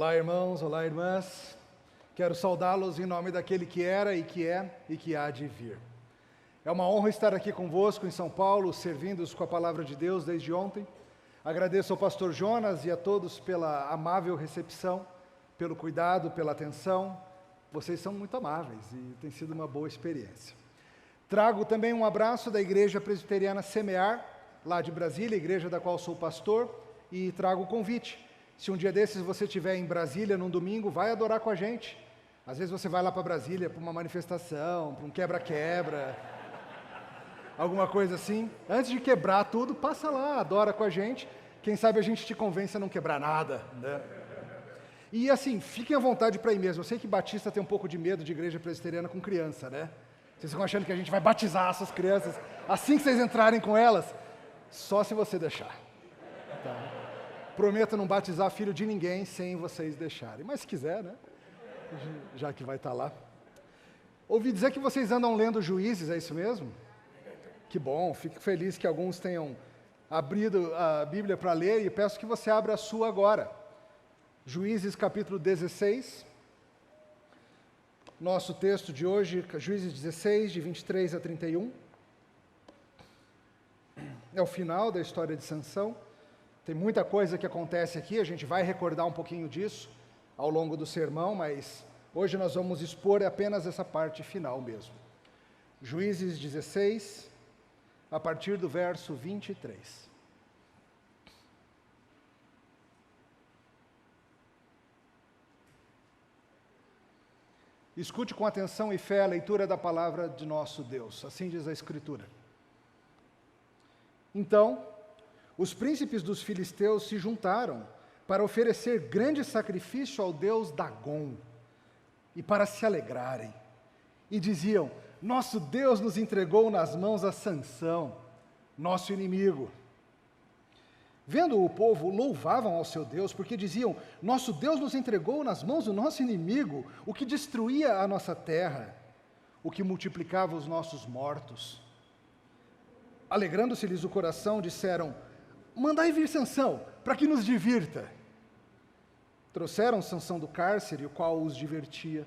Olá, irmãos, olá, irmãs. Quero saudá-los em nome daquele que era e que é e que há de vir. É uma honra estar aqui convosco em São Paulo, servindo-os com a palavra de Deus desde ontem. Agradeço ao pastor Jonas e a todos pela amável recepção, pelo cuidado, pela atenção. Vocês são muito amáveis e tem sido uma boa experiência. Trago também um abraço da Igreja Presbiteriana Semear, lá de Brasília, igreja da qual sou pastor, e trago o convite. Se um dia desses você estiver em Brasília, num domingo, vai adorar com a gente. Às vezes você vai lá para Brasília para uma manifestação, para um quebra-quebra, alguma coisa assim. Antes de quebrar tudo, passa lá, adora com a gente. Quem sabe a gente te convence a não quebrar nada, né? E assim, fiquem à vontade para ir mesmo. Eu sei que batista tem um pouco de medo de igreja presbiteriana com criança, né? Vocês ficam achando que a gente vai batizar essas crianças assim que vocês entrarem com elas? Só se você deixar. Tá? Prometo não batizar filho de ninguém sem vocês deixarem. Mas se quiser, né? Já que vai estar lá. Ouvi dizer que vocês andam lendo Juízes, é isso mesmo? Que bom, fico feliz que alguns tenham abrido a Bíblia para ler e peço que você abra a sua agora. Juízes capítulo 16. Nosso texto de hoje, Juízes 16, de 23 a 31. É o final da história de Sansão. Tem muita coisa que acontece aqui, a gente vai recordar um pouquinho disso ao longo do sermão, mas hoje nós vamos expor apenas essa parte final mesmo. Juízes 16, a partir do verso 23. Escute com atenção e fé a leitura da palavra de nosso Deus, assim diz a Escritura. Então, os príncipes dos filisteus se juntaram para oferecer grande sacrifício ao deus Dagom e para se alegrarem. E diziam: nosso Deus nos entregou nas mãos a Sansão, nosso inimigo. Vendo o povo, louvavam ao seu Deus, porque diziam: nosso Deus nos entregou nas mãos do nosso inimigo, o que destruía a nossa terra, o que multiplicava os nossos mortos. Alegrando-se-lhes o coração, disseram: mandai vir Sansão, para que nos divirta. Trouxeram Sansão do cárcere, o qual os divertia.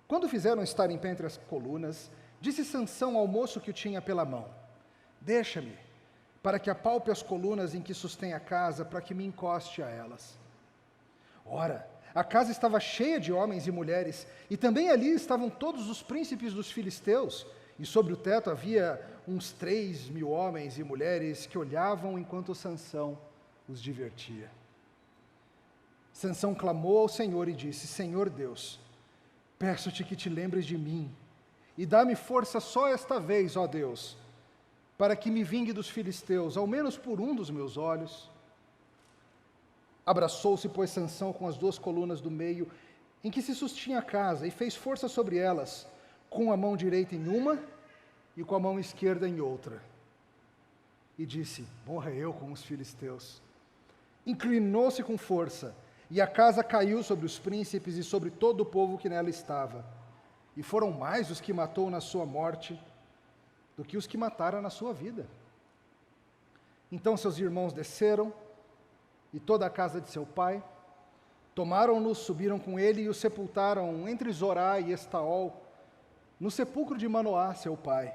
Quando fizeram estar em pé entre as colunas, disse Sansão ao moço que o tinha pela mão: deixa-me, para que apalpe as colunas em que sustém a casa, para que me encoste a elas. Ora, a casa estava cheia de homens e mulheres, e também ali estavam todos os príncipes dos filisteus, e sobre o teto havia uns 3.000 homens e mulheres que olhavam enquanto Sansão os divertia. Sansão clamou ao Senhor e disse: Senhor Deus, peço-te que te lembres de mim, e dá-me força só esta vez, ó Deus, para que me vingue dos filisteus, ao menos por um dos meus olhos. Abraçou-se, pois, Sansão com as 2 colunas do meio, em que se sustinha a casa, e fez força sobre elas, com a mão direita em uma e com a mão esquerda em outra. E disse: morra eu com os filisteus. Inclinou-se com força, e a casa caiu sobre os príncipes e sobre todo o povo que nela estava. E foram mais os que matou na sua morte do que os que mataram na sua vida. Então seus irmãos desceram, e toda a casa de seu pai, tomaram-no, subiram com ele e o sepultaram entre Zorá e Estaol, no sepulcro de Manoá, seu pai.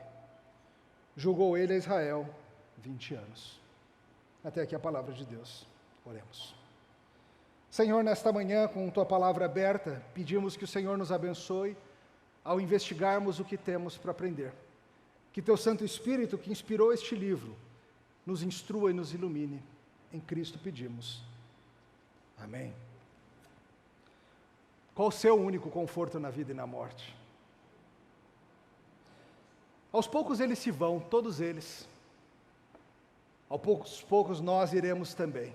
Julgou ele a Israel 20 anos. Até aqui a palavra de Deus. Oremos. Senhor, nesta manhã, com tua palavra aberta, pedimos que o Senhor nos abençoe ao investigarmos o que temos para aprender. Que teu Santo Espírito, que inspirou este livro, nos instrua e nos ilumine. Em Cristo pedimos. Amém. Qual o seu único conforto na vida e na morte? Aos poucos eles se vão, todos eles. Aos poucos nós iremos também.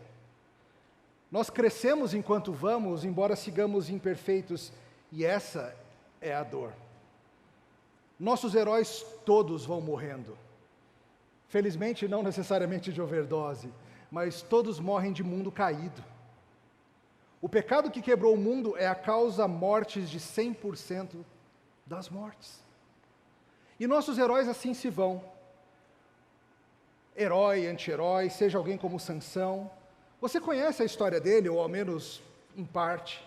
Nós crescemos enquanto vamos, embora sigamos imperfeitos, e essa é a dor. Nossos heróis todos vão morrendo. Felizmente, não necessariamente de overdose, mas todos morrem de mundo caído. O pecado que quebrou o mundo é a causa mortes de 100% das mortes. E nossos heróis assim se vão. Herói, anti-herói, seja alguém como Sansão. Você conhece a história dele, ou ao menos em parte.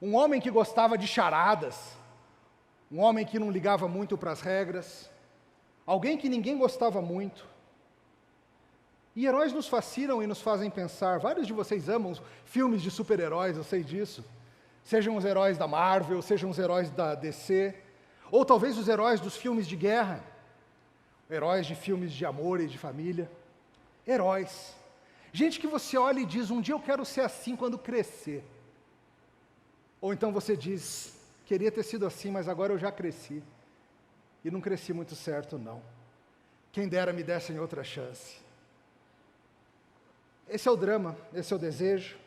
Um homem que gostava de charadas, um homem que não ligava muito para as regras, alguém que ninguém gostava muito. E heróis nos fascinam e nos fazem pensar. Vários de vocês amam filmes de super-heróis, eu sei disso. Sejam os heróis da Marvel, sejam os heróis da DC, ou talvez os heróis dos filmes de guerra, heróis de filmes de amor e de família. Heróis. Gente que você olha e diz, um dia eu quero ser assim quando crescer. Ou então você diz, queria ter sido assim, mas agora eu já cresci. E não cresci muito certo, não. Quem dera me dessem outra chance. Esse é o drama, esse é o desejo.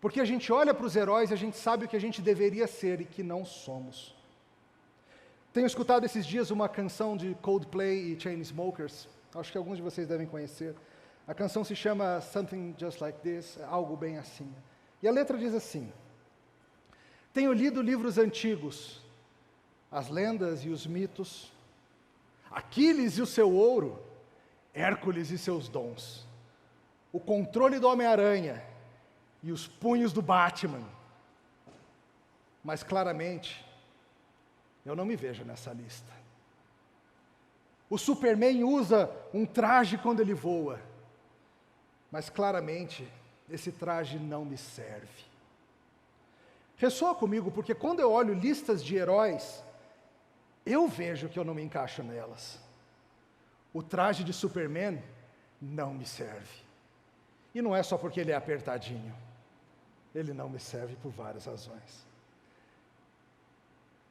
Porque a gente olha para os heróis e a gente sabe o que a gente deveria ser e que não somos. Tenho escutado esses dias uma canção de Coldplay e Chainsmokers. Acho que alguns de vocês devem conhecer. A canção se chama Something Just Like This, algo bem assim. E a letra diz assim: tenho lido livros antigos, as lendas e os mitos, Aquiles e o seu ouro, Hércules e seus dons, o controle do Homem-Aranha e os punhos do Batman. Mas claramente, eu não me vejo nessa lista. O Superman usa um traje quando ele voa, mas claramente, esse traje não me serve. Ressoa comigo, porque quando eu olho listas de heróis, eu vejo que eu não me encaixo nelas. O traje de Superman não me serve. E não é só porque ele é apertadinho. Ele não me serve por várias razões.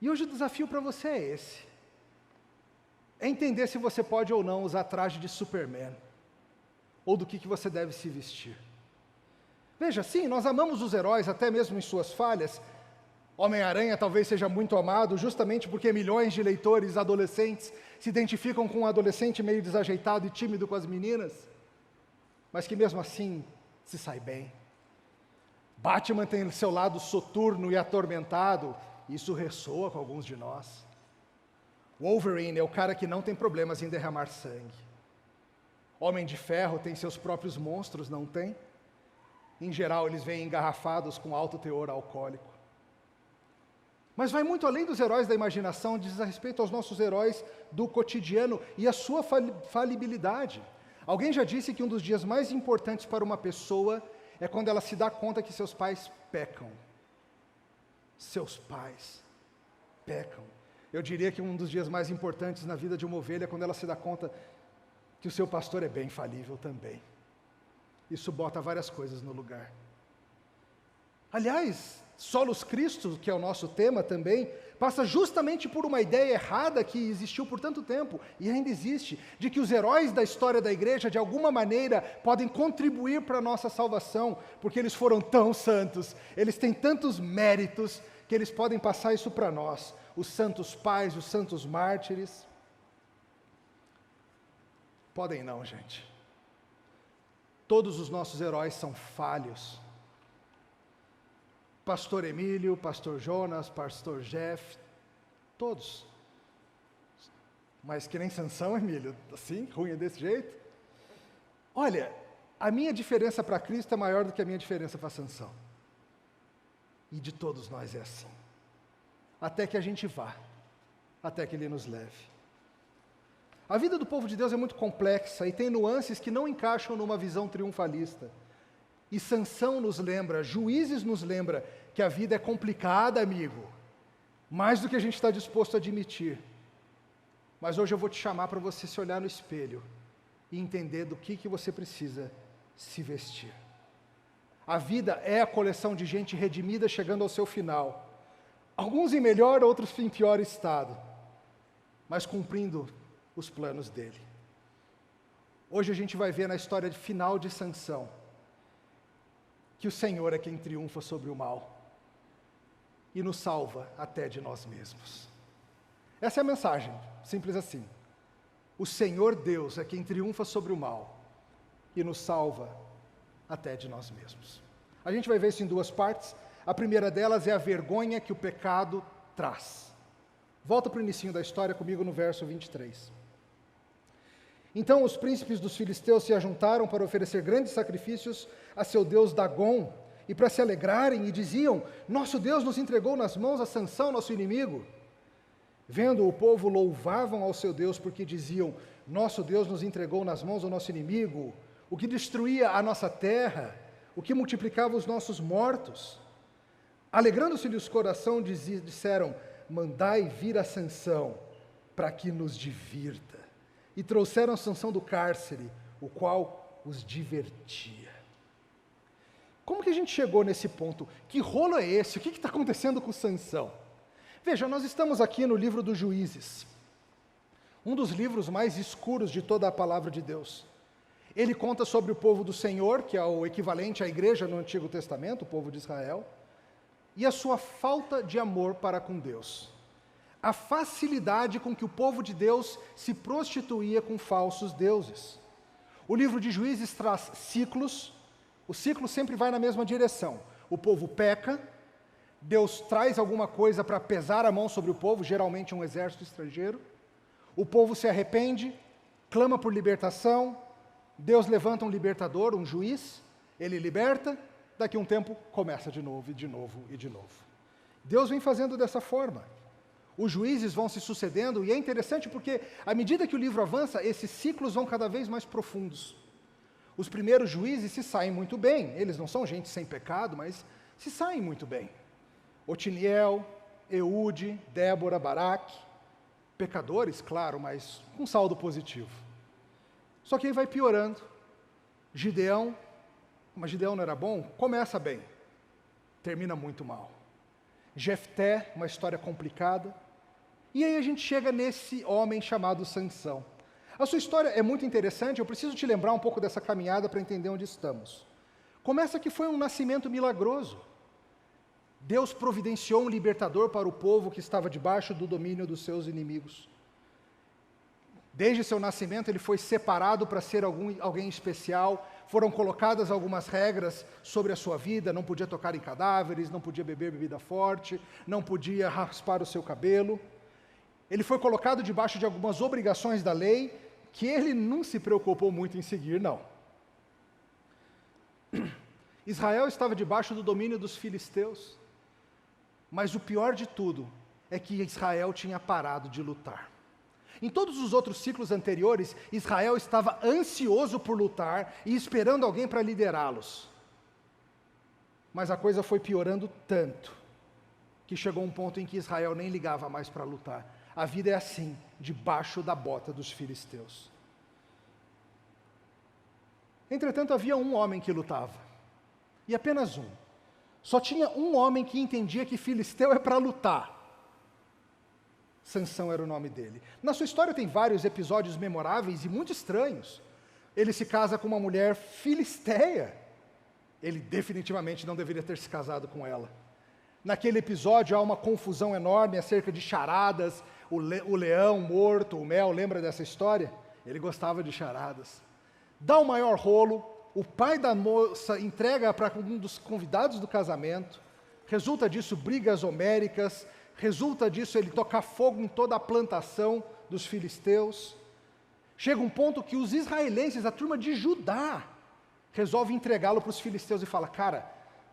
E hoje o desafio para você é esse. É entender se você pode ou não usar traje de Superman. Ou do que você deve se vestir. Veja, sim, nós amamos os heróis, até mesmo em suas falhas. Homem-Aranha talvez seja muito amado, justamente porque milhões de leitores adolescentes se identificam com um adolescente meio desajeitado e tímido com as meninas, mas que mesmo assim se sai bem. Batman tem seu lado soturno e atormentado, e isso ressoa com alguns de nós. Wolverine é o cara que não tem problemas em derramar sangue. Homem de Ferro tem seus próprios monstros, não tem? Em geral, eles vêm engarrafados com alto teor alcoólico. Mas vai muito além dos heróis da imaginação, diz a respeito aos nossos heróis do cotidiano e a sua falibilidade. Alguém já disse que um dos dias mais importantes para uma pessoa é quando ela se dá conta que seus pais pecam. Seus pais pecam. Eu diria que um dos dias mais importantes na vida de uma ovelha é quando ela se dá conta que o seu pastor é bem falível também. Isso bota várias coisas no lugar. Aliás, Solos Christus, que é o nosso tema também, passa justamente por uma ideia errada que existiu por tanto tempo, e ainda existe, de que os heróis da história da igreja, de alguma maneira, podem contribuir para a nossa salvação, porque eles foram tão santos, eles têm tantos méritos, que eles podem passar isso para nós, os santos pais, os santos mártires. Podem não, gente. Todos os nossos heróis são falhos. Pastor Emílio, Pastor Jonas, Pastor Jeff, todos. Mas que nem Sansão, Emílio, assim, ruim é desse jeito? Olha, a minha diferença para Cristo é maior do que a minha diferença para Sansão. E de todos nós é assim. Até que a gente vá, até que Ele nos leve. A vida do povo de Deus é muito complexa e tem nuances que não encaixam numa visão triunfalista. E Sansão nos lembra, Juízes nos lembra, que a vida é complicada, amigo, mais do que a gente está disposto a admitir. Mas hoje eu vou te chamar para você se olhar no espelho e entender do que você precisa se vestir. A vida é a coleção de gente redimida chegando ao seu final. Alguns em melhor, outros em pior estado, mas cumprindo os planos dele. Hoje a gente vai ver na história final de Sansão que o Senhor é quem triunfa sobre o mal e nos salva até de nós mesmos. Essa é a mensagem, simples assim. O Senhor Deus é quem triunfa sobre o mal e nos salva até de nós mesmos. A gente vai ver isso em duas partes. A primeira delas é a vergonha que o pecado traz. Volta para o início da história comigo no verso 23. Então os príncipes dos filisteus se ajuntaram para oferecer grandes sacrifícios a seu deus Dagom e para se alegrarem, e diziam: nosso Deus nos entregou nas mãos a Sansão, nosso inimigo. Vendo o povo, louvavam ao seu Deus, porque diziam: nosso Deus nos entregou nas mãos do nosso inimigo, o que destruía a nossa terra, o que multiplicava os nossos mortos. Alegrando-se-lhes o coração, disseram: mandai vir a Sansão, para que nos divirta. E trouxeram Sansão do cárcere, o qual os divertia. Como que a gente chegou nesse ponto? Que rolo é esse? O que está acontecendo com Sansão? Veja, nós estamos aqui no livro dos Juízes, um dos livros mais escuros de toda a palavra de Deus. Ele conta sobre o povo do Senhor, que é o equivalente à igreja no Antigo Testamento, o povo de Israel, e a sua falta de amor para com Deus. A facilidade com que o povo de Deus se prostituía com falsos deuses. O livro de Juízes traz ciclos, o ciclo sempre vai na mesma direção. O povo peca, Deus traz alguma coisa para pesar a mão sobre o povo, geralmente um exército estrangeiro. O povo se arrepende, clama por libertação, Deus levanta um libertador, um juiz, ele liberta, daqui a um tempo começa de novo, e de novo, e de novo. Deus vem fazendo dessa forma. Os juízes vão se sucedendo, e é interessante porque, à medida que o livro avança, esses ciclos vão cada vez mais profundos. Os primeiros juízes se saem muito bem, eles não são gente sem pecado, mas se saem muito bem. Otiniel, Eude, Débora, Baraque, pecadores, claro, mas com saldo positivo. Só que aí vai piorando. Gideão, mas Gideão não era bom? Começa bem, termina muito mal. Jefté, uma história complicada. E aí a gente chega nesse homem chamado Sansão. A sua história é muito interessante, eu preciso te lembrar um pouco dessa caminhada para entender onde estamos. Começa que foi um nascimento milagroso. Deus providenciou um libertador para o povo que estava debaixo do domínio dos seus inimigos. Desde seu nascimento ele foi separado para ser alguém especial, foram colocadas algumas regras sobre a sua vida, não podia tocar em cadáveres, não podia beber bebida forte, não podia raspar o seu cabelo. Ele foi colocado debaixo de algumas obrigações da lei, que ele não se preocupou muito em seguir, não. Israel estava debaixo do domínio dos filisteus, mas o pior de tudo é que Israel tinha parado de lutar. Em todos os outros ciclos anteriores, Israel estava ansioso por lutar e esperando alguém para liderá-los. Mas a coisa foi piorando tanto, que chegou um ponto em que Israel nem ligava mais para lutar. A vida é assim, debaixo da bota dos filisteus. Entretanto, havia um homem que lutava, e apenas um. Só tinha um homem que entendia que filisteu é para lutar. Sansão era o nome dele. Na sua história tem vários episódios memoráveis e muito estranhos. Ele se casa com uma mulher filisteia. Ele definitivamente não deveria ter se casado com ela. Naquele episódio há uma confusão enorme acerca de charadas, o leão morto, o mel, lembra dessa história? Ele gostava de charadas. Dá o maior rolo, o pai da moça entrega para um dos convidados do casamento, resulta disso brigas homéricas, resulta disso ele tocar fogo em toda a plantação dos filisteus. Chega um ponto que os israelenses, a turma de Judá, resolve entregá-lo para os filisteus e fala: cara,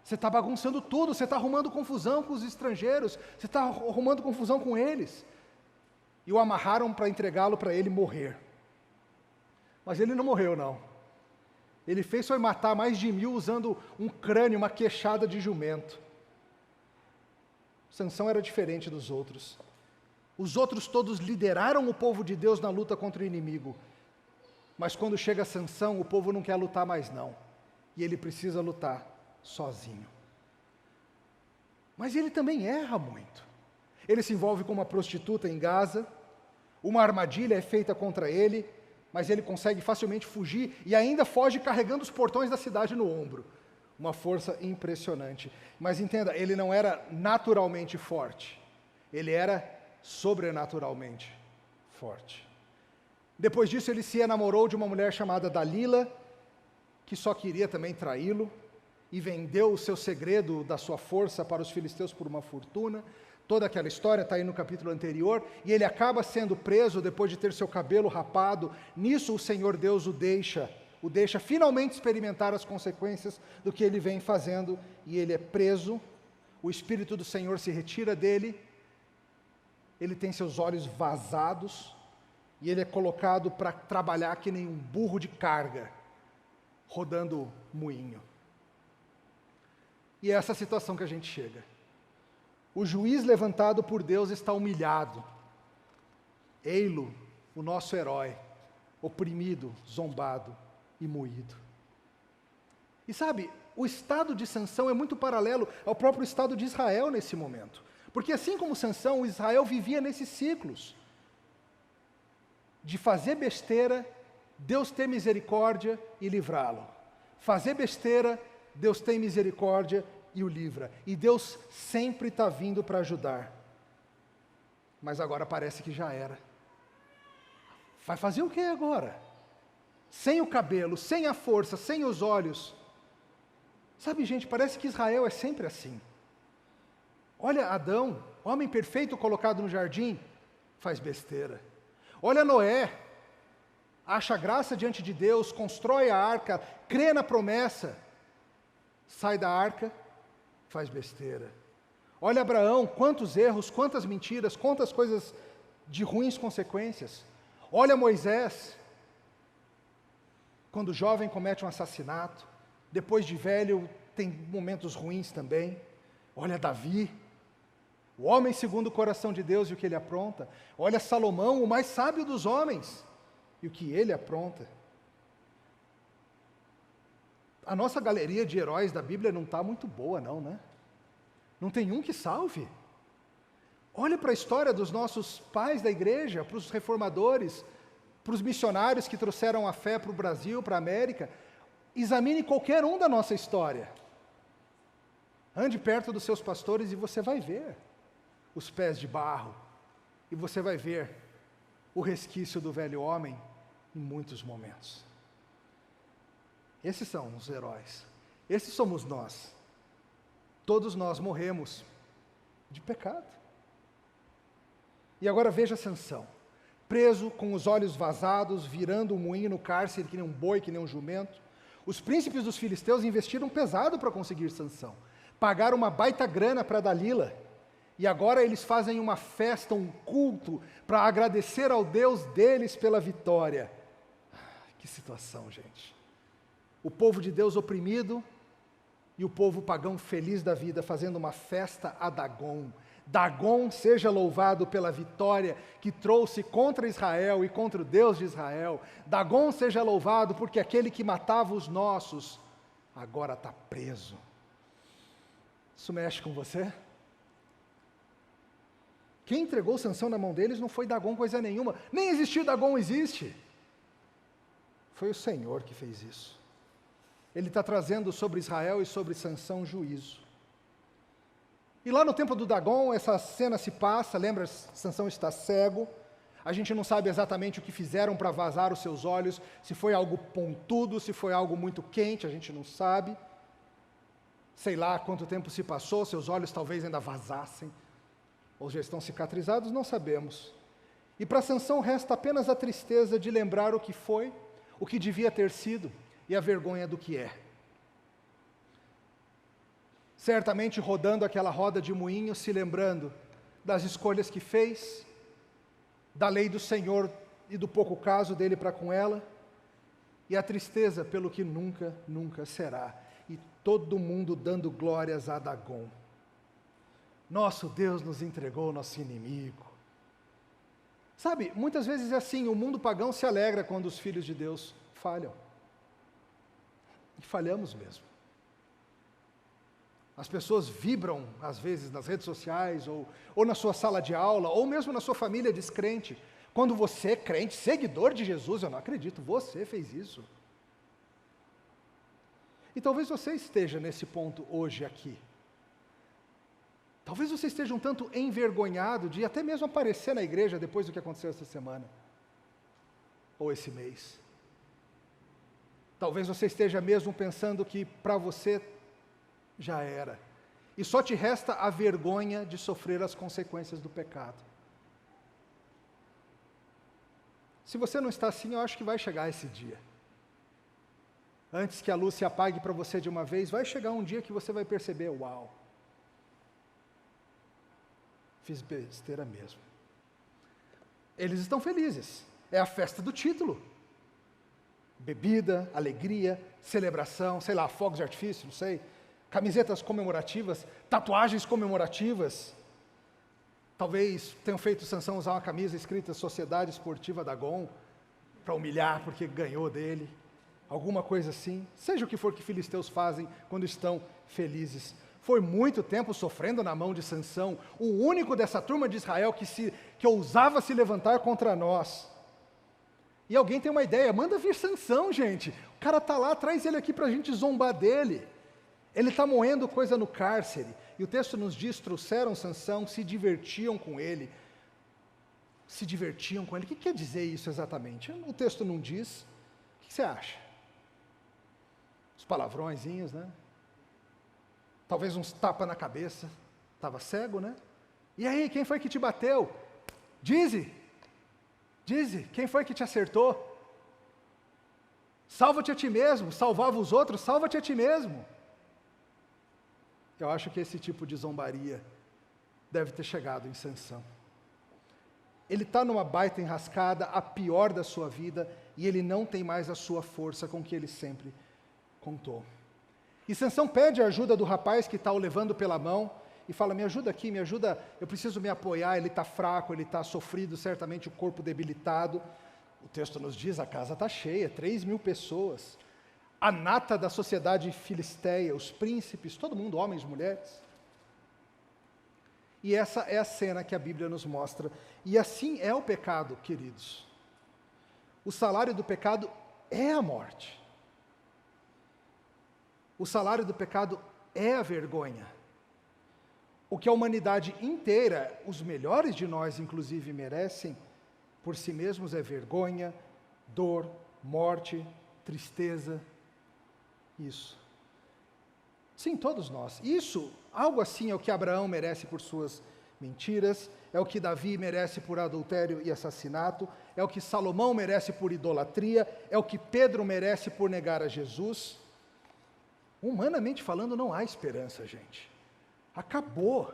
você está bagunçando tudo, você está arrumando confusão com os estrangeiros, você está arrumando confusão com eles. E o amarraram para entregá-lo para ele morrer. Mas ele não morreu, não. Ele foi matar mais de 1000 usando um crânio, uma queixada de jumento. Sansão era diferente dos outros. Os outros todos lideraram o povo de Deus na luta contra o inimigo. Mas quando chega Sansão, o povo não quer lutar mais não. E ele precisa lutar sozinho. Mas ele também erra muito. Ele se envolve com uma prostituta em Gaza, uma armadilha é feita contra ele, mas ele consegue facilmente fugir e ainda foge carregando os portões da cidade no ombro. Uma força impressionante. Mas entenda, ele não era naturalmente forte, ele era sobrenaturalmente forte. Depois disso, ele se enamorou de uma mulher chamada Dalila, que só queria também traí-lo, e vendeu o seu segredo da sua força para os filisteus por uma fortuna. Toda aquela história está aí no capítulo anterior, e ele acaba sendo preso depois de ter seu cabelo rapado. Nisso o Senhor Deus o deixa, o deixa finalmente experimentar as consequências do que ele vem fazendo, e ele é preso, o Espírito do Senhor se retira dele, ele tem seus olhos vazados, e ele é colocado para trabalhar que nem um burro de carga, rodando moinho. E é essa situação que a gente chega. O juiz levantado por Deus está humilhado. Ei-lo, o nosso herói, oprimido, zombado e moído. E sabe, o estado de Sansão é muito paralelo ao próprio estado de Israel nesse momento. Porque assim como Sansão, Israel vivia nesses ciclos de fazer besteira, Deus ter misericórdia e livrá-lo. Fazer besteira, Deus tem misericórdia e o livra. E Deus sempre está vindo para ajudar. Mas agora parece que já era. Vai fazer o que agora? Sem o cabelo, sem a força, sem os olhos. Sabe, gente, parece que Israel é sempre assim. Olha Adão, homem perfeito colocado no jardim, faz besteira. Olha Noé, acha graça diante de Deus, constrói a arca, crê na promessa, sai da arca, faz besteira. Olha Abraão, quantos erros, quantas mentiras, quantas coisas de ruins consequências. Olha Moisés, quando jovem comete um assassinato, depois de velho tem momentos ruins também. Olha Davi, o homem segundo o coração de Deus e o que ele apronta. Olha Salomão, o mais sábio dos homens, e o que ele apronta. A nossa galeria de heróis da Bíblia não está muito boa não, né? Não tem um que salve. Olha para a história dos nossos pais da igreja, para os reformadores, para os missionários que trouxeram a fé para o Brasil, para a América. Examine qualquer um da nossa história. Ande perto dos seus pastores e você vai ver os pés de barro. E você vai ver o resquício do velho homem em muitos momentos. Esses são os heróis. Esses somos nós. Todos nós morremos de pecado. E agora veja Sansão, preso com os olhos vazados, virando um moinho no cárcere, que nem um boi, que nem um jumento. Os príncipes dos filisteus investiram pesado para conseguir Sansão. Pagaram uma baita grana para Dalila. E agora eles fazem uma festa, um culto, para agradecer ao Deus deles pela vitória. Que situação, gente. O povo de Deus oprimido e o povo pagão feliz da vida, fazendo uma festa a Dagon. Dagon seja louvado pela vitória que trouxe contra Israel e contra o Deus de Israel. Dagon seja louvado porque aquele que matava os nossos, agora está preso. Isso mexe com você? Quem entregou Sansão na mão deles não foi Dagon coisa nenhuma. Nem existir Dagon existe. Foi o Senhor que fez isso. Ele está trazendo sobre Israel e sobre Sansão juízo. E lá no tempo do Dagon, essa cena se passa, lembra, Sansão está cego, a gente não sabe exatamente o que fizeram para vazar os seus olhos, se foi algo pontudo, se foi algo muito quente, a gente não sabe. Sei lá quanto tempo se passou, seus olhos talvez ainda vazassem, ou já estão cicatrizados, não sabemos. E para Sansão resta apenas a tristeza de lembrar o que foi, o que devia ter sido, e a vergonha do que é. Certamente rodando aquela roda de moinho, se lembrando das escolhas que fez, da lei do Senhor e do pouco caso dele para com ela, e a tristeza pelo que nunca, nunca será. E todo mundo dando glórias a Dagon. Nosso Deus nos entregou nosso inimigo. Sabe, muitas vezes é assim, o mundo pagão se alegra quando os filhos de Deus falham. E falhamos mesmo. As pessoas vibram, às vezes, nas redes sociais, ou na sua sala de aula, ou mesmo na sua família descrente. Quando você é crente, seguidor de Jesus, eu não acredito, você fez isso. E talvez você esteja nesse ponto hoje aqui. Talvez você esteja um tanto envergonhado de até mesmo aparecer na igreja depois do que aconteceu essa semana, ou esse mês. Talvez você esteja mesmo pensando que para você já era, e só te resta a vergonha de sofrer as consequências do pecado. Se você não está assim, eu acho que vai chegar esse dia. antes que a luz se apague para você de uma vez, vai chegar um dia que você vai perceber, uau, fiz besteira mesmo. Eles estão felizes, é a festa do título. Bebida, alegria, celebração, sei lá, fogos de artifício, não sei, camisetas comemorativas, tatuagens comemorativas. Talvez tenham feito Sansão usar uma camisa escrita Sociedade Esportiva Dagon, para humilhar porque ganhou dele, alguma coisa assim. Seja o que for que filisteus fazem quando estão felizes. Foi muito tempo sofrendo na mão de Sansão, o único dessa turma de Israel que ousava se levantar contra nós. E alguém tem uma ideia, manda vir Sansão, gente. O cara está lá, traz ele aqui para a gente zombar dele. Ele está moendo coisa no cárcere. E o texto nos diz, trouxeram Sansão, se divertiam com ele. Se divertiam com ele. O que quer dizer isso exatamente? O texto não diz. O que você acha? Os palavrõezinhos, né? Talvez uns tapas na cabeça. Estava cego, né? E aí, quem foi que te bateu? Dize, quem foi que te acertou? Salva-te a ti mesmo, salvava os outros, salva-te a ti mesmo. Eu acho que esse tipo de zombaria deve ter chegado em Sansão. Ele está numa baita enrascada, a pior da sua vida, e ele não tem mais a sua força com que ele sempre contou. E Sansão pede a ajuda do rapaz que está o levando pela mão, e fala, me ajuda aqui, me ajuda, eu preciso me apoiar, ele está fraco, ele está sofrido, certamente o corpo debilitado. O texto nos diz, a casa está cheia, 3.000 pessoas, a nata da sociedade filisteia, os príncipes, todo mundo, homens, mulheres. E essa é a cena que a Bíblia nos mostra. E assim é o pecado, queridos. O salário do pecado é a morte. O salário do pecado é a vergonha. O que a humanidade inteira, os melhores de nós inclusive, merecem, por si mesmos é vergonha, dor, morte, tristeza. Isso. Sim, todos nós. Isso, algo assim é o que Abraão merece por suas mentiras, é o que Davi merece por adultério e assassinato, é o que Salomão merece por idolatria, é o que Pedro merece por negar a Jesus. Humanamente falando, não há esperança, gente. Acabou.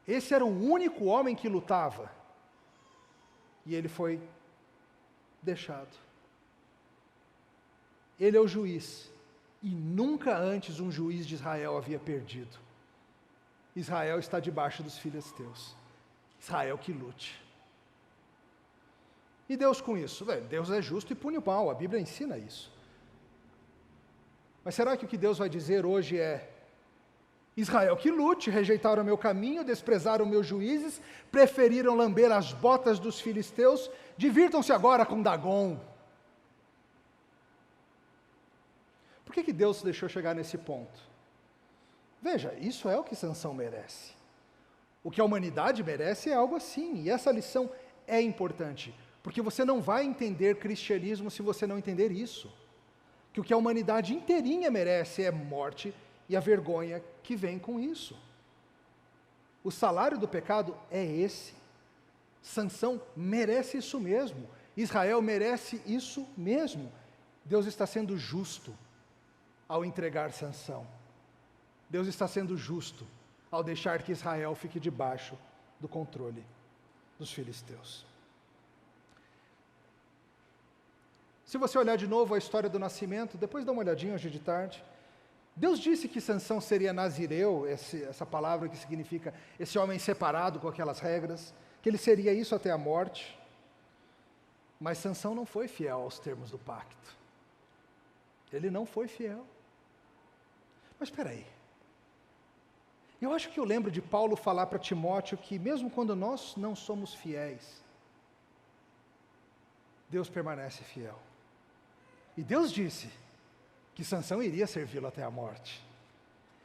Esse era o único homem que lutava. E ele foi deixado. Ele é o juiz. E nunca antes um juiz de Israel havia perdido. Israel está debaixo dos filisteus. Israel que lute. E Deus com isso? Deus é justo e pune o mal, a Bíblia ensina isso. Mas será que o que Deus vai dizer hoje é: Israel que lute, rejeitaram o meu caminho, desprezaram meus juízes, preferiram lamber as botas dos filisteus, divirtam-se agora com Dagon. Por que Deus deixou chegar nesse ponto? Veja, isso é o que Sansão merece. O que a humanidade merece é algo assim, e essa lição é importante, porque você não vai entender cristianismo se você não entender isso. Que o que a humanidade inteirinha merece é morte e a vergonha que vem com isso. O salário do pecado é esse. Sansão merece isso mesmo. Israel merece isso mesmo. Deus está sendo justo ao entregar Sansão. Deus está sendo justo ao deixar que Israel fique debaixo do controle dos filisteus. Se você olhar de novo a história do nascimento, depois dá uma olhadinha hoje de tarde, Deus disse que Sansão seria nazireu, essa palavra que significa esse homem separado com aquelas regras, que ele seria isso até a morte. Mas Sansão não foi fiel aos termos do pacto. Ele não foi fiel. Mas espera aí. Eu acho que eu lembro de Paulo falar para Timóteo que mesmo quando nós não somos fiéis, Deus permanece fiel. E Deus disse que Sansão iria servi-lo até a morte.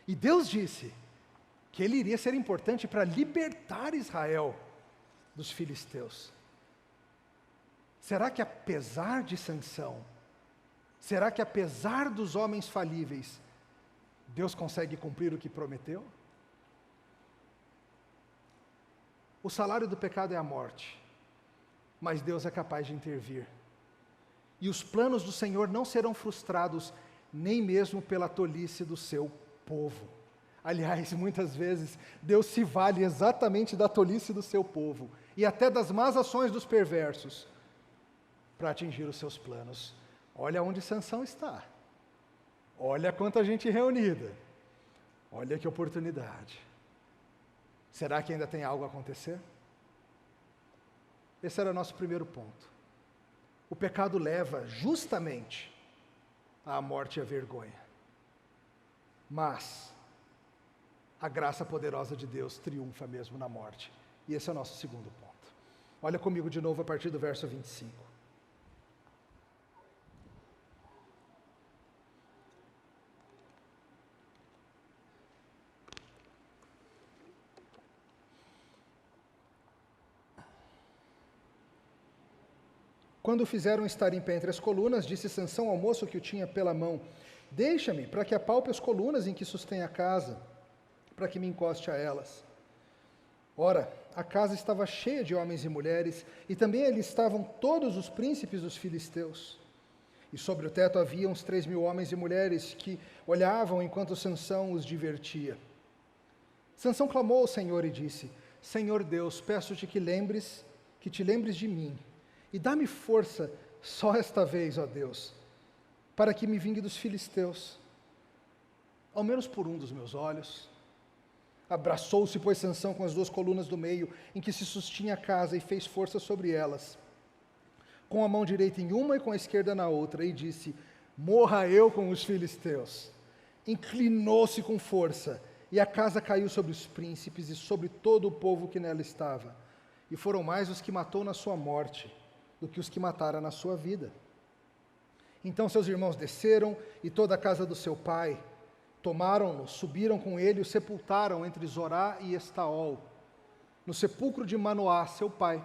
E Deus disse que ele iria ser importante para libertar Israel dos filisteus. Será que apesar de Sansão, será que apesar dos homens falíveis, Deus consegue cumprir o que prometeu? O salário do pecado é a morte, mas Deus é capaz de intervir. E os planos do Senhor não serão frustrados nem mesmo pela tolice do seu povo. Aliás, muitas vezes, Deus se vale exatamente da tolice do seu povo e até das más ações dos perversos para atingir os seus planos. Olha onde Sansão está. Olha quanta gente reunida. Olha que oportunidade. Será que ainda tem algo a acontecer? Esse era o nosso primeiro ponto. O pecado leva justamente à morte e à vergonha. Mas a graça poderosa de Deus triunfa mesmo na morte. E esse é o nosso segundo ponto. Olha comigo de novo a partir do verso 25. Quando o fizeram estar em pé entre as colunas, disse Sansão ao moço que o tinha pela mão: deixa-me, para que apalpe as colunas em que sustém a casa, para que me encoste a elas. Ora, a casa estava cheia de homens e mulheres, e também ali estavam todos os príncipes dos filisteus. E sobre o teto havia uns 3.000 homens e mulheres que olhavam enquanto Sansão os divertia. Sansão clamou ao Senhor e disse: Senhor Deus, peço-te que te lembres de mim, e dá-me força só esta vez, ó Deus, para que me vingue dos filisteus, ao menos por um dos meus olhos. Abraçou-se, pois, Sansão com as 2 colunas do meio, em que se sustinha a casa, e fez força sobre elas, com a mão direita em uma e com a esquerda na outra, e disse: morra eu com os filisteus. Inclinou-se com força, e a casa caiu sobre os príncipes e sobre todo o povo que nela estava, e foram mais os que matou na sua morte do que os que mataram na sua vida. Então seus irmãos desceram, e toda a casa do seu pai, tomaram-no, subiram com ele e o sepultaram entre Zorá e Estaol, no sepulcro de Manoá, seu pai.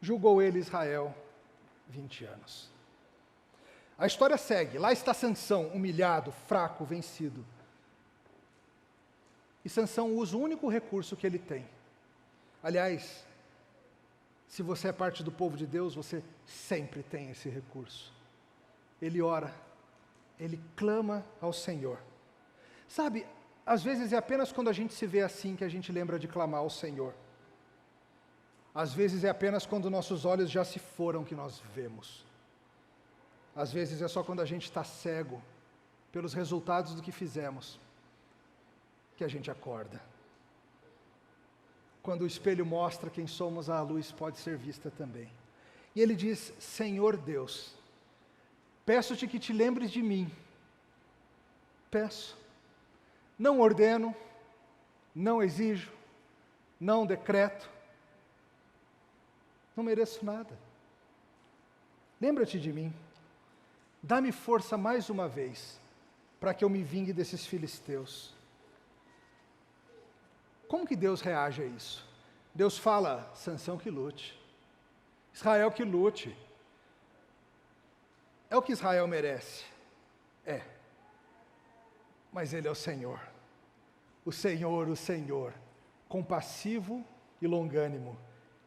Julgou ele Israel 20 anos. A história segue. Lá está Sansão, humilhado, fraco, vencido. E Sansão usa o único recurso que ele tem. Aliás, se você é parte do povo de Deus, você sempre tem esse recurso. Ele ora, ele clama ao Senhor. Sabe, às vezes é apenas quando a gente se vê assim que a gente lembra de clamar ao Senhor. Às vezes é apenas quando nossos olhos já se foram que nós vemos. Às vezes é só quando a gente está cego pelos resultados do que fizemos que a gente acorda. Quando o espelho mostra quem somos, a luz pode ser vista também. E ele diz: Senhor Deus, peço-te que te lembres de mim. Peço. Não ordeno, não exijo, não decreto. Não mereço nada. Lembra-te de mim. Dá-me força mais uma vez, para que eu me vingue desses filisteus. Como que Deus reage a isso? Deus fala: Sansão que lute, Israel que lute. É o que Israel merece? É. Mas Ele é o Senhor, o Senhor, compassivo e longânimo,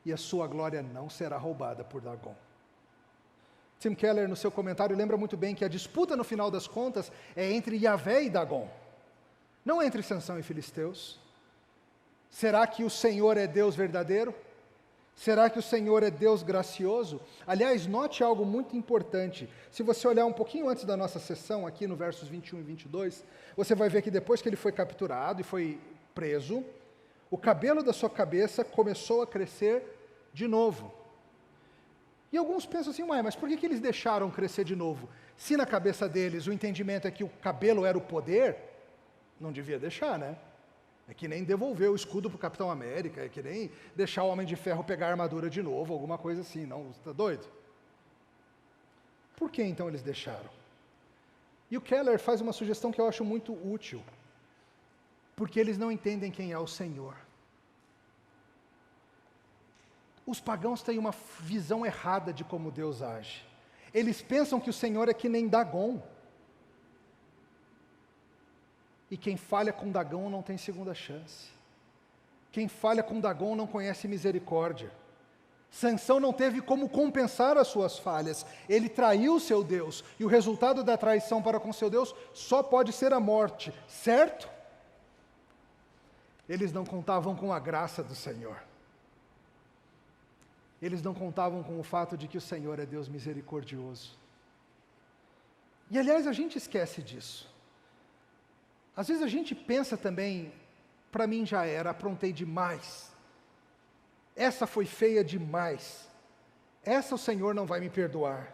e a sua glória não será roubada por Dagon. Tim Keller, no seu comentário, lembra muito bem que a disputa, no final das contas, é entre Yahvé e Dagon, não entre Sansão e filisteus. Será que o Senhor é Deus verdadeiro? Será que o Senhor é Deus gracioso? Aliás, note algo muito importante. Se você olhar um pouquinho antes da nossa sessão, aqui no versos 21 e 22, você vai ver que depois que ele foi capturado e foi preso, o cabelo da sua cabeça começou a crescer de novo. E alguns pensam assim: ué, mas por que eles deixaram crescer de novo? Se na cabeça deles o entendimento é que o cabelo era o poder, não devia deixar, né? É que nem devolver o escudo para o Capitão América, é que nem deixar o Homem de Ferro pegar a armadura de novo, alguma coisa assim, não? Você está doido? Por que então eles deixaram? E o Keller faz uma sugestão que eu acho muito útil. Porque eles não entendem quem é o Senhor. Os pagãos têm uma visão errada de como Deus age. Eles pensam que o Senhor é que nem Dagon. E quem falha com Dagon não tem segunda chance. Quem falha com Dagon não conhece misericórdia. Sansão não teve como compensar as suas falhas. Ele traiu o seu Deus. E o resultado da traição para com seu Deus só pode ser a morte, certo? Eles não contavam com a graça do Senhor. Eles não contavam com o fato de que o Senhor é Deus misericordioso. E aliás, a gente esquece disso. Às vezes a gente pensa também, para mim já era, aprontei demais. Essa foi feia demais. Essa o Senhor não vai me perdoar.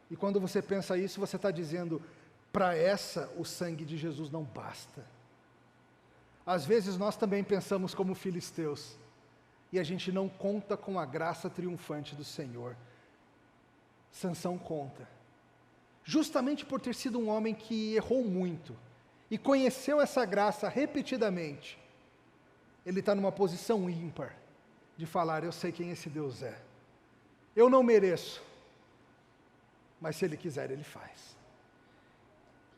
E quando você pensa isso, você está dizendo, para essa o sangue de Jesus não basta. Às vezes nós também pensamos como filisteus, e a gente não conta com a graça triunfante do Senhor. Sansão conta. Justamente por ter sido um homem que errou muito, e conheceu essa graça repetidamente, ele está numa posição ímpar, de falar, eu sei quem esse Deus é. Eu não mereço, mas se Ele quiser, Ele faz.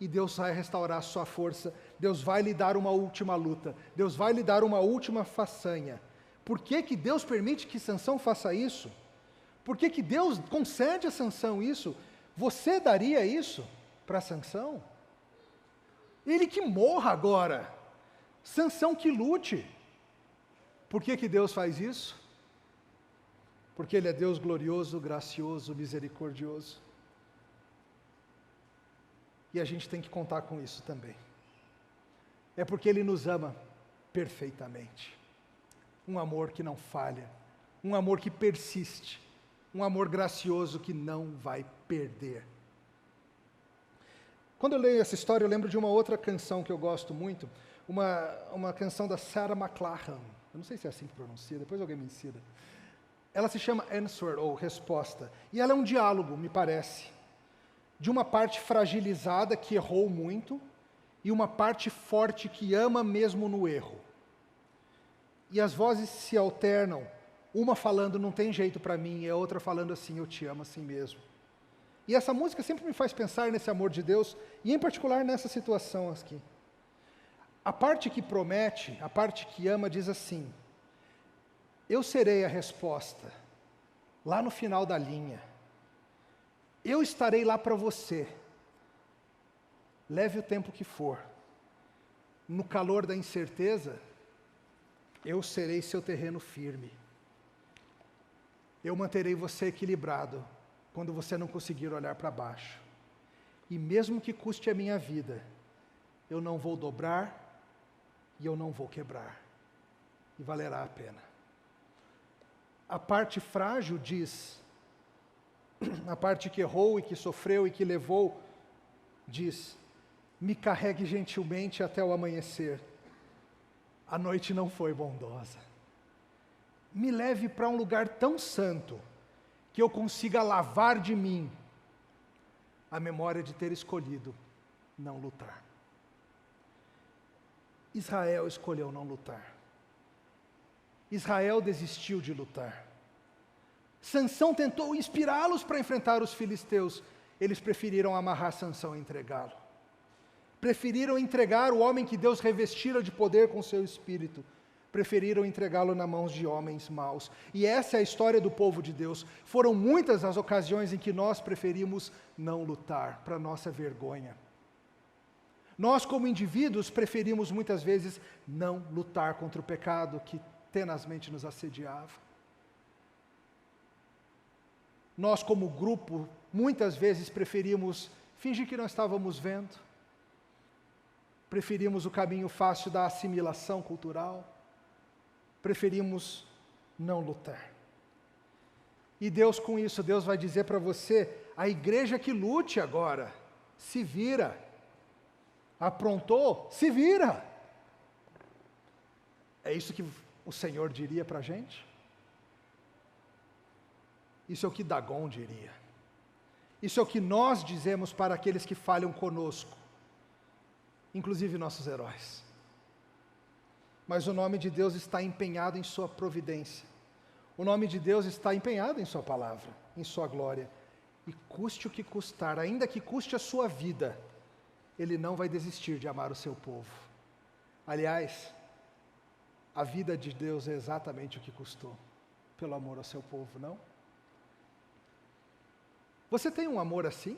E Deus vai restaurar a sua força, Deus vai lhe dar uma última luta, Deus vai lhe dar uma última façanha. Por que que Deus permite que Sansão faça isso? Por que que Deus concede a Sansão isso? Você daria isso para Sansão? Ele que morra agora, Sansão que lute. Por que que Deus faz isso? Porque Ele é Deus glorioso, gracioso, misericordioso. E a gente tem que contar com isso também. É porque Ele nos ama perfeitamente. Um amor que não falha, um amor que persiste, um amor gracioso que não vai perder. Quando eu leio essa história, eu lembro de uma outra canção que eu gosto muito, uma canção da Sarah McLachlan. Eu não sei se é assim que pronuncia, depois alguém me ensina. Ela se chama Answer, ou Resposta. E ela é um diálogo, me parece, de uma parte fragilizada que errou muito, e uma parte forte que ama mesmo no erro. E as vozes se alternam, uma falando, não tem jeito para mim, e a outra falando assim, eu te amo assim mesmo. E essa música sempre me faz pensar nesse amor de Deus, e em particular nessa situação aqui. A parte que promete, a parte que ama, diz assim, eu serei a resposta, lá no final da linha. Eu estarei lá para você. Leve o tempo que for. No calor da incerteza, eu serei seu terreno firme. Eu manterei você equilibrado, quando você não conseguir olhar para baixo. E mesmo que custe a minha vida, eu não vou dobrar, e eu não vou quebrar, e valerá a pena. A parte frágil diz, a parte que errou e que sofreu e que levou, diz, me carregue gentilmente até o amanhecer, a noite não foi bondosa. Me leve para um lugar tão santo, que eu consiga lavar de mim a memória de ter escolhido não lutar. Israel escolheu não lutar. Israel desistiu de lutar. Sansão tentou inspirá-los para enfrentar os filisteus. Eles preferiram amarrar Sansão e entregá-lo. Preferiram entregar o homem que Deus revestira de poder com seu espírito. Preferiram entregá-lo nas mãos de homens maus. E essa é a história do povo de Deus. Foram muitas as ocasiões em que nós preferimos não lutar, para nossa vergonha. Nós, como indivíduos, preferimos muitas vezes não lutar contra o pecado que tenazmente nos assediava. Nós, como grupo, muitas vezes preferimos fingir que não estávamos vendo. Preferimos o caminho fácil da assimilação cultural. Preferimos não lutar. E Deus, com isso, Deus vai dizer para você, a igreja que lute agora, se vira. Aprontou, se vira. É isso que o Senhor diria para a gente? Isso é o que Dagon diria. Isso é o que nós dizemos para aqueles que falham conosco, inclusive nossos heróis. Mas o nome de Deus está empenhado em sua providência. O nome de Deus está empenhado em sua palavra, em sua glória. E custe o que custar, ainda que custe a sua vida, Ele não vai desistir de amar o seu povo. Aliás, a vida de Deus é exatamente o que custou. pelo amor ao seu povo, não? Você tem um amor assim?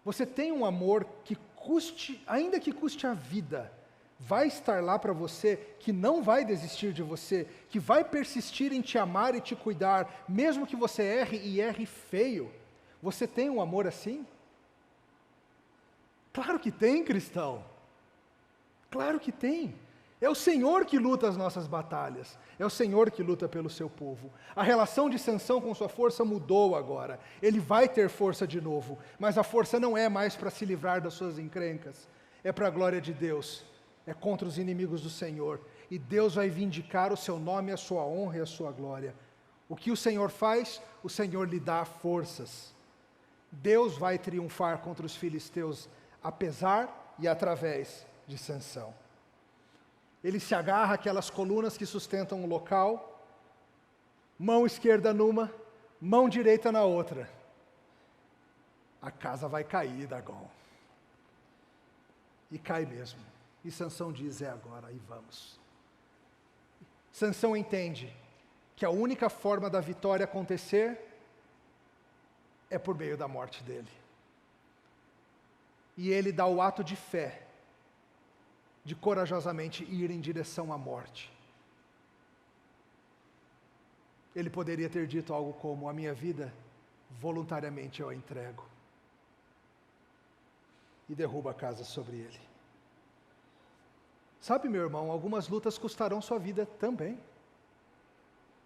Você tem um amor que custe, ainda que custe a vida, vai estar lá para você, que não vai desistir de você, que vai persistir em te amar e te cuidar, mesmo que você erre e erre feio. Você tem um amor assim? Claro que tem, cristão. Claro que tem. É o Senhor que luta as nossas batalhas. É o Senhor que luta pelo seu povo. A relação de Sansão com sua força mudou agora. Ele vai ter força de novo, mas a força não é mais para se livrar das suas encrencas. É para a glória de Deus. É contra os inimigos do Senhor. E Deus vai vindicar o seu nome, a sua honra e a sua glória. O que o Senhor faz? O Senhor lhe dá forças. Deus vai triunfar contra os filisteus, apesar e através de Sansão. Ele se agarra àquelas colunas que sustentam o local, mão esquerda numa, mão direita na outra. A casa vai cair, Dagon. E cai mesmo. E Sansão diz, é agora, e vamos. Sansão entende que a única forma da vitória acontecer é por meio da morte dele. E ele dá o ato de fé, de corajosamente ir em direção à morte. Ele poderia ter dito algo como, a minha vida, voluntariamente eu a entrego. E derruba a casa sobre ele. Sabe, meu irmão, algumas lutas custarão sua vida também.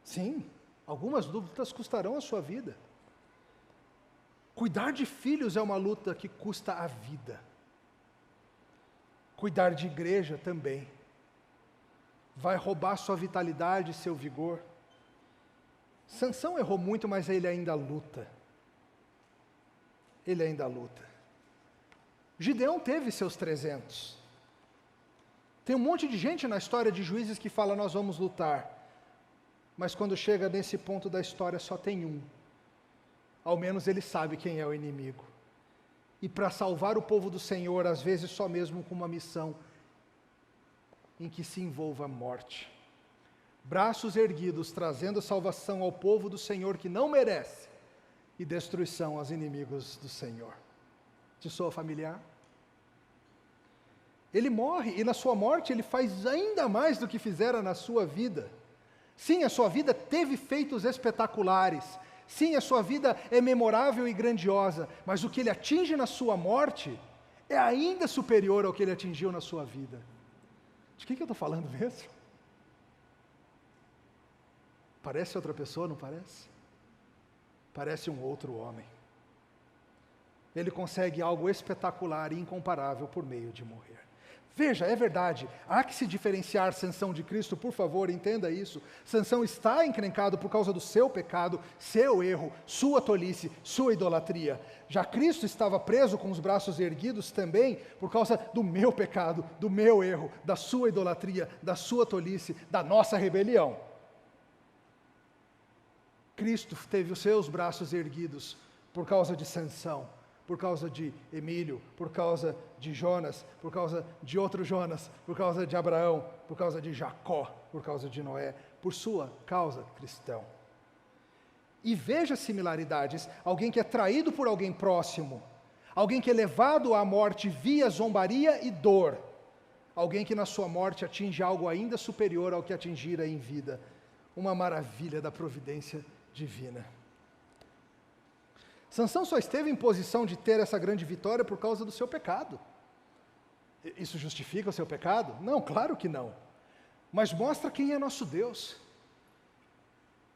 Sim, algumas lutas custarão a sua vida. Cuidar de filhos é uma luta que custa a vida. Cuidar de igreja também. Vai roubar sua vitalidade, seu vigor. Sansão errou muito, mas ele ainda luta. Ele ainda luta. Gideão teve seus 300. Tem um monte de gente na história de Juízes que fala, nós vamos lutar. Mas quando chega nesse ponto da história, só tem um. Ao menos ele sabe quem é o inimigo. E para salvar o povo do Senhor, às vezes só mesmo com uma missão em que se envolva a morte. Braços erguidos, trazendo salvação ao povo do Senhor que não merece, e destruição aos inimigos do Senhor. Te soa familiar? Ele morre, e na sua morte ele faz ainda mais do que fizera na sua vida. Sim, a sua vida teve feitos espetaculares. Sim, a sua vida é memorável e grandiosa, mas o que ele atinge na sua morte é ainda superior ao que ele atingiu na sua vida. De que eu estou falando mesmo? Parece outra pessoa, não parece? Parece um outro homem. Ele consegue algo espetacular e incomparável por meio de morrer. Veja, é verdade, há que se diferenciar Sansão de Cristo, por favor, entenda isso. Sansão está encrencado por causa do seu pecado, seu erro, sua tolice, sua idolatria. Já Cristo estava preso com os braços erguidos também por causa do meu pecado, do meu erro, da sua idolatria, da sua tolice, da nossa rebelião. Cristo teve os seus braços erguidos por causa de Sansão, por causa de Emílio, por causa de Jonas, por causa de outro Jonas, por causa de Abraão, por causa de Jacó, por causa de Noé, por sua causa, cristão. E veja as similaridades, alguém que é traído por alguém próximo, alguém que é levado à morte via zombaria e dor, alguém que na sua morte atinge algo ainda superior ao que atingira em vida, uma maravilha da providência divina. Sansão só esteve em posição de ter essa grande vitória por causa do seu pecado. Isso justifica o seu pecado? Não, claro que não. Mas mostra quem é nosso Deus.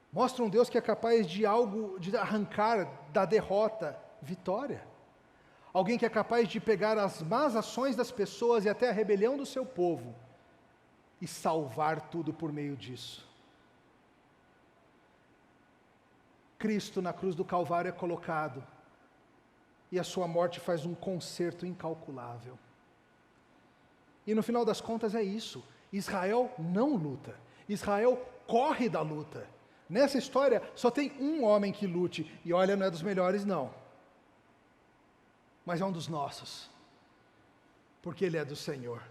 Mostra um Deus que é capaz de arrancar da derrota vitória. Alguém que é capaz de pegar as más ações das pessoas e até a rebelião do seu povo e salvar tudo por meio disso. Cristo na cruz do Calvário é colocado e a sua morte faz um conserto incalculável. E no final das contas é isso, Israel não luta, Israel corre da luta. Nessa história só tem um homem que lute, e olha, não é dos melhores não, mas é um dos nossos, porque ele é do Senhor.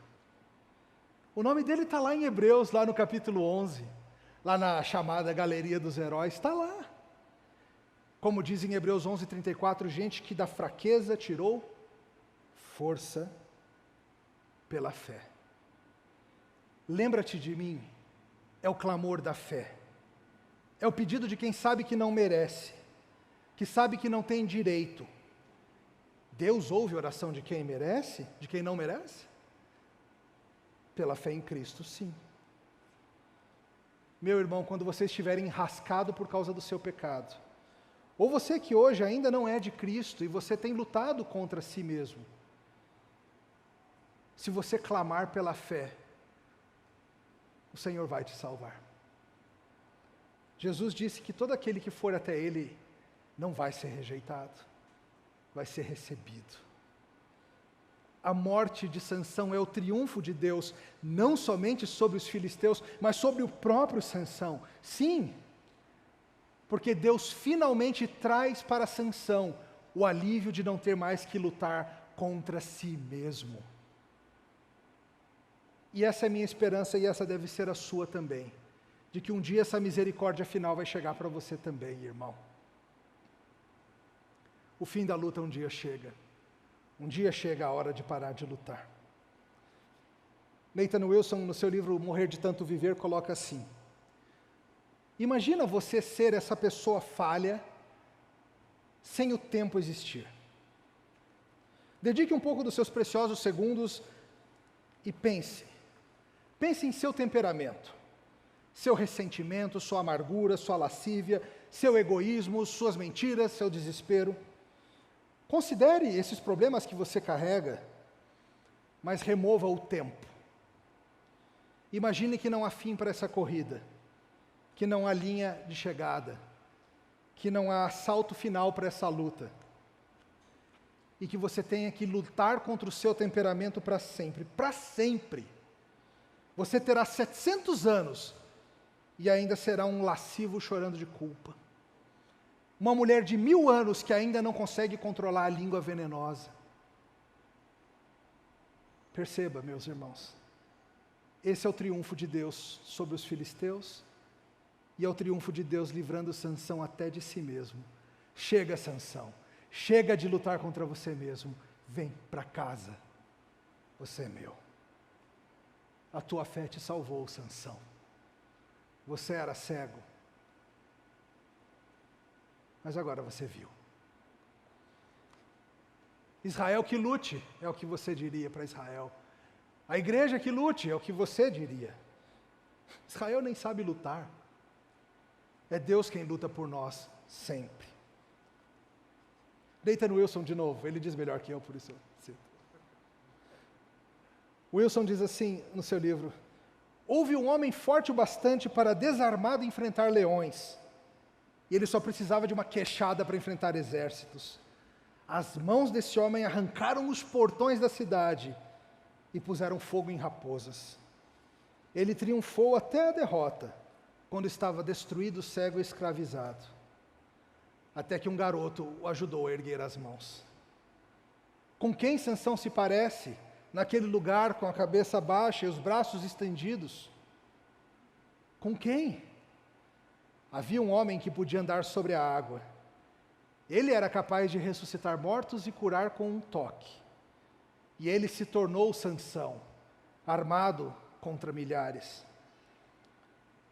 O nome dele está lá em Hebreus, lá no capítulo 11, lá na chamada Galeria dos Heróis, está lá. Como diz em Hebreus 11:34, gente que da fraqueza tirou força pela fé. Lembra-te de mim, é o clamor da fé. É o pedido de quem sabe que não merece, que sabe que não tem direito. Deus ouve a oração de quem merece, de quem não merece? Pela fé em Cristo, sim. Meu irmão, quando você estiver enrascado por causa do seu pecado, ou você que hoje ainda não é de Cristo e você tem lutado contra si mesmo, se você clamar pela fé, o Senhor vai te salvar. Jesus disse que todo aquele que for até Ele não vai ser rejeitado, vai ser recebido. A morte de Sansão é o triunfo de Deus, não somente sobre os filisteus, mas sobre o próprio Sansão. Sim, porque Deus finalmente traz para Sansão o alívio de não ter mais que lutar contra si mesmo. E essa é a minha esperança e essa deve ser a sua também, de que um dia essa misericórdia final vai chegar para você também, irmão. O fim da luta um dia chega. Um dia chega a hora de parar de lutar. Nathan Wilson, no seu livro Morrer de Tanto Viver, coloca assim: imagina você ser essa pessoa falha sem o tempo existir. Dedique um pouco dos seus preciosos segundos e pense. Pense em seu temperamento, seu ressentimento, sua amargura, sua lascívia, seu egoísmo, suas mentiras, seu desespero. Considere esses problemas que você carrega, mas remova o tempo. Imagine que não há fim para essa corrida, que não há linha de chegada, que não há salto final para essa luta, e que você tenha que lutar contra o seu temperamento para sempre. Para sempre. Você terá 700 anos e ainda será um lascivo chorando de culpa. Uma mulher de 1000 anos que ainda não consegue controlar a língua venenosa. Perceba, meus irmãos, esse é o triunfo de Deus sobre os filisteus e é o triunfo de Deus livrando Sansão até de si mesmo. Chega, Sansão, chega de lutar contra você mesmo, vem para casa, você é meu. A tua fé te salvou, Sansão. Você era cego, mas agora você viu. Israel que lute, é o que você diria para Israel. A igreja que lute, é o que você diria. Israel nem sabe lutar. É Deus quem luta por nós, sempre. Nathan Wilson de novo, ele diz melhor que eu, por isso eu cito. Wilson diz assim no seu livro: houve um homem forte o bastante para desarmado enfrentar leões. E ele só precisava de uma queixada para enfrentar exércitos. As mãos desse homem arrancaram os portões da cidade e puseram fogo em raposas. Ele triunfou até a derrota, quando estava destruído, cego e escravizado. Até que um garoto o ajudou a erguer as mãos. Com quem Sansão se parece, naquele lugar com a cabeça baixa e os braços estendidos? Com quem? Havia um homem que podia andar sobre a água. Ele era capaz de ressuscitar mortos e curar com um toque. E ele se tornou Sansão, armado contra milhares.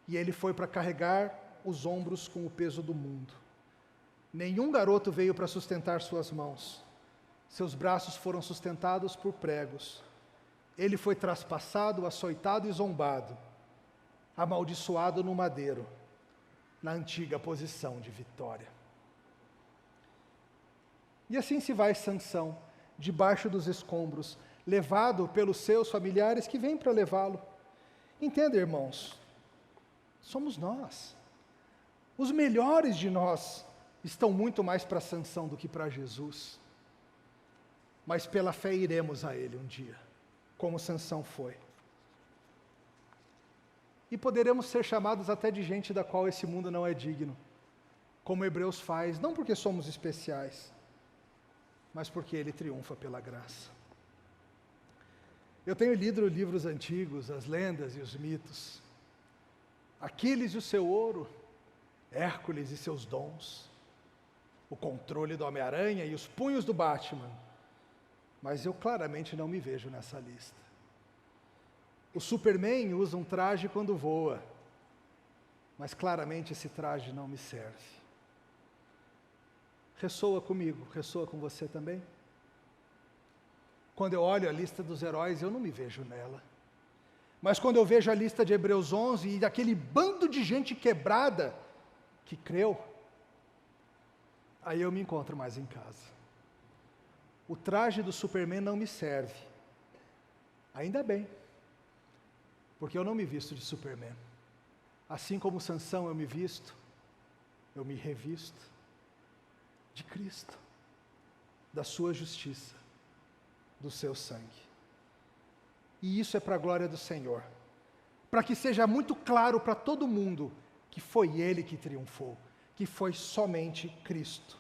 E ele foi para carregar os ombros com o peso do mundo. Nenhum garoto veio para sustentar suas mãos. Seus braços foram sustentados por pregos. Ele foi traspassado, açoitado e zombado, amaldiçoado no madeiro, na antiga posição de vitória. E assim se vai Sansão, debaixo dos escombros, levado pelos seus familiares que vêm para levá-lo. Entenda, irmãos, somos nós. Os melhores de nós estão muito mais para Sansão do que para Jesus. Mas pela fé iremos a Ele um dia, como Sansão foi. E poderemos ser chamados até de gente da qual esse mundo não é digno, como Hebreus faz, não porque somos especiais, mas porque Ele triunfa pela graça. Eu tenho lido livros antigos, as lendas e os mitos. Aquiles e o seu ouro, Hércules e seus dons, o controle do Homem-Aranha e os punhos do Batman. Mas eu claramente não me vejo nessa lista. O Superman usa um traje quando voa, mas claramente esse traje não me serve. Ressoa comigo, ressoa com você também? Quando eu olho a lista dos heróis, eu não me vejo nela. Mas quando eu vejo a lista de Hebreus 11 e daquele bando de gente quebrada que creu, aí eu me encontro mais em casa. O traje do Superman não me serve. Ainda bem, porque eu não me visto de Superman. Assim como Sansão eu me visto, eu me revisto de Cristo, da sua justiça, do seu sangue. E isso é para a glória do Senhor, para que seja muito claro para todo mundo que foi Ele que triunfou, que foi somente Cristo.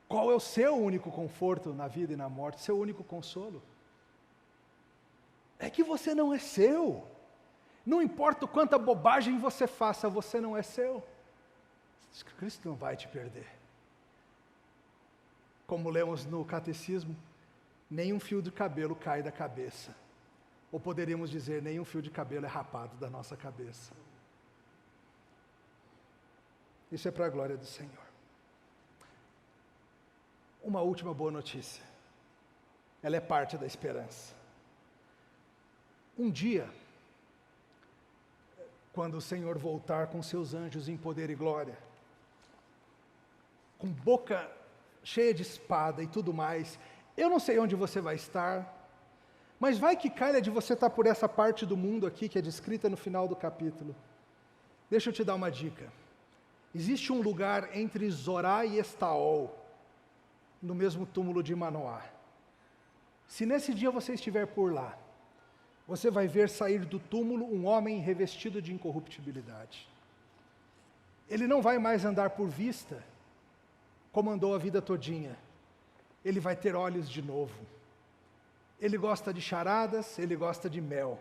Qual é o seu único conforto na vida e na morte, seu único consolo? É que você não é seu. Não importa o quanta bobagem você faça, você não é seu. Cristo não vai te perder. Como lemos no catecismo, nenhum fio de cabelo cai da cabeça. Ou poderíamos dizer, nenhum fio de cabelo é rapado da nossa cabeça. Isso é para a glória do Senhor. Uma última boa notícia. Ela é parte da esperança. Um dia, quando o Senhor voltar com seus anjos em poder e glória, com boca cheia de espada e tudo mais, eu não sei onde você vai estar, mas vai que calha de você estar por essa parte do mundo aqui, que é descrita no final do capítulo. Deixa eu te dar uma dica. Existe um lugar entre Zorá e Estaol, no mesmo túmulo de Manoá. Se nesse dia você estiver por lá, você vai ver sair do túmulo um homem revestido de incorruptibilidade. Ele não vai mais andar por vista, como andou a vida todinha. Ele vai ter olhos de novo. Ele gosta de charadas, ele gosta de mel.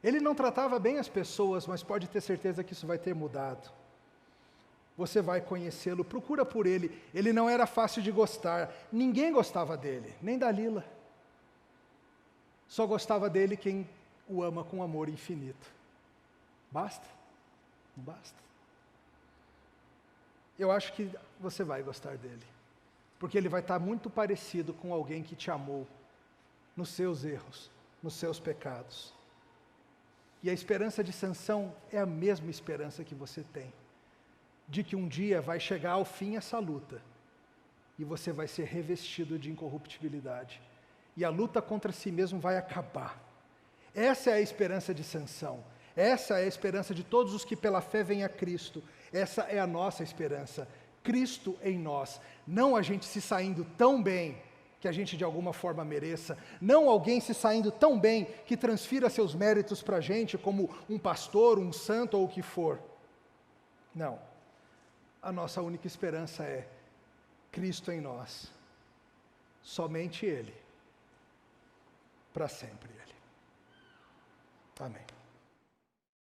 Ele não tratava bem as pessoas, mas pode ter certeza que isso vai ter mudado. Você vai conhecê-lo, procura por ele. Ele não era fácil de gostar, ninguém gostava dele, nem Dalila. Só gostava dele quem o ama com amor infinito. Basta? Não basta? Eu acho que você vai gostar dele, porque ele vai estar muito parecido com alguém que te amou nos seus erros, nos seus pecados. E a esperança de Sansão é a mesma esperança que você tem, de que um dia vai chegar ao fim essa luta, e você vai ser revestido de incorruptibilidade, e a luta contra si mesmo vai acabar. Essa é a esperança de Sansão, essa é a esperança de todos os que pela fé vêm a Cristo, essa é a nossa esperança, Cristo em nós, não a gente se saindo tão bem, que a gente de alguma forma mereça, não alguém se saindo tão bem, que transfira seus méritos para a gente, como um pastor, um santo ou o que for. Não, a nossa única esperança é Cristo em nós, somente Ele, para sempre Ele. Amém.